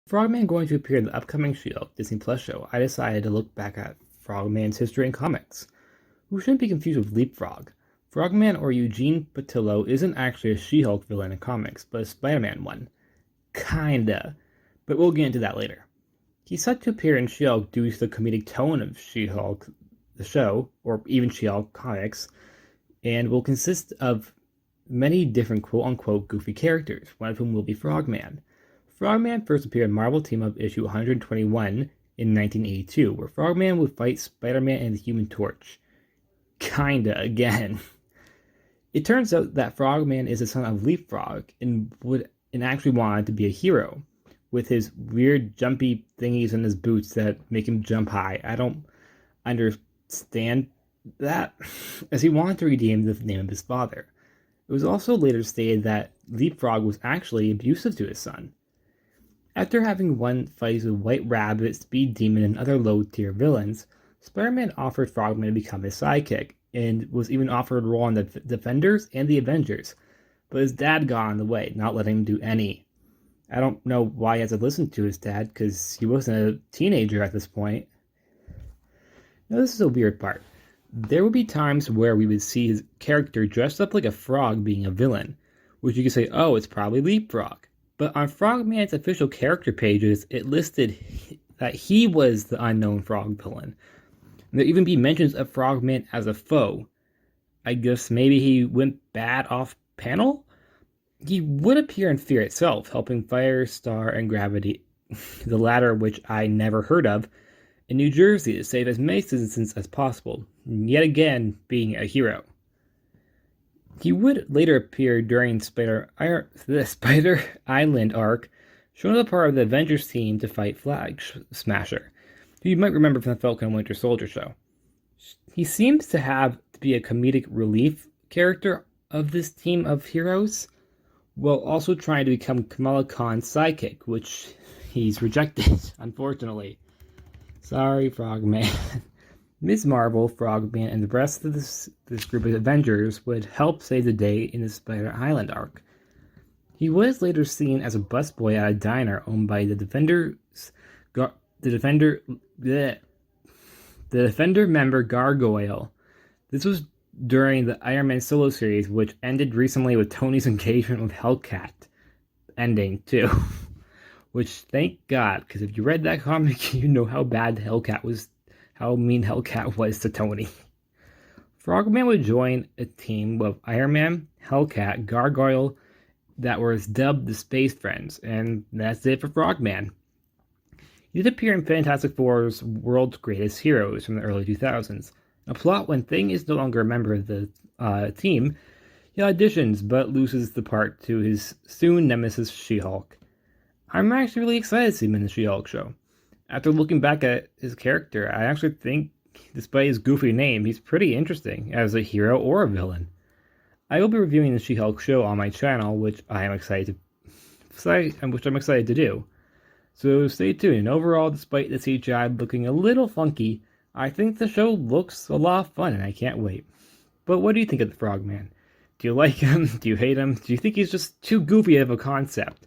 Frogman going to appear in the upcoming She-Hulk Disney Plus show, I decided to look back at Frogman's history in comics, who shouldn't be confused with Leapfrog. Frogman, or Eugene Patilio, isn't actually a She-Hulk villain in comics, but a Spider-Man one. Kinda. But we'll get into that later. He's set to appear in She-Hulk due to the comedic tone of She-Hulk, the show, or even She-Hulk comics, and will consist of many different quote-unquote goofy characters, one of whom will be Frogman. Frogman first appeared in Marvel Team-Up issue 121 in 1982, where Frogman would fight Spider-Man and the Human Torch. Kinda, again. It turns out that Frogman is the son of Leapfrog and actually wanted to be a hero, with his weird jumpy thingies in his boots that make him jump high. I don't understand that, as he wanted to redeem the name of his father. It was also later stated that Leapfrog was actually abusive to his son. After having won fights with White Rabbit, Speed Demon, and other low-tier villains, Spider-Man offered Frogman to become his sidekick, and was even offered a role in the Defenders and the Avengers, but his dad got in the way, not letting him do any. I don't know why he has to listen to his dad, because he wasn't a teenager at this point. Now this is a weird part. There would be times where we would see his character dressed up like a frog being a villain, which you could say, oh, it's probably Leapfrog. But on Frogman's official character pages, it listed that he was the unknown frog villain. And there even be mentions of Frogman as a foe. I guess maybe he went bad off panel? He would appear in Fear itself, helping Firestar and Gravity, the latter which I never heard of, in New Jersey to save as many citizens as possible, yet again being a hero. He would later appear during the Spider Island arc, showing up part of the Avengers team to fight Flag Smasher, who you might remember from the Falcon and Winter Soldier show. He seems to be a comedic relief character of this team of heroes, while also trying to become Kamala Khan's sidekick, which he's rejected, unfortunately. Sorry, Frogman. Ms. Marvel, Frogman, and the rest of this group of Avengers would help save the day in the Spider Island arc. He was later seen as a busboy at a diner owned by the Defender member Gargoyle. This was during the Iron Man solo series, which ended recently with Tony's engagement with Hellcat ending too. Which, thank God, because if you read that comic, you know how bad Hellcat was. How mean Hellcat was to Tony. Frogman would join a team of Iron Man, Hellcat, Gargoyle that was dubbed the Space Friends, and that's it for Frogman. He did appear in Fantastic Four's World's Greatest Heroes from the early 2000s. A plot when Thing is no longer a member of the team, he auditions but loses the part to his soon nemesis She-Hulk. I'm actually really excited to see him in the She-Hulk show. After looking back at his character, I actually think, despite his goofy name, he's pretty interesting as a hero or a villain. I will be reviewing the She-Hulk show on my channel, which I'm excited to do. So stay tuned. Overall, despite the CGI looking a little funky, I think the show looks a lot of fun and I can't wait. But what do you think of the Frogman? Do you like him? Do you hate him? Do you think he's just too goofy of a concept?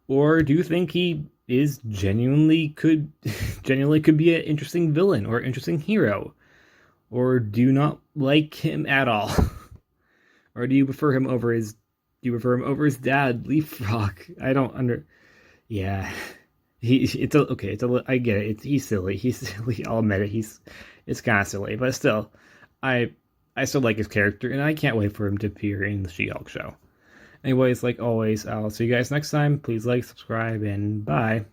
Or do you think he is genuinely could be an interesting villain or interesting hero? Or do you not like him at all? Or do you prefer him over his dad, Leapfrog? Yeah. I get it. He's silly. I'll admit it. It's kind of silly, but still, I still like his character, and I can't wait for him to appear in the She-Hulk show. Anyways, like always, I'll see you guys next time. Please like, subscribe, and bye.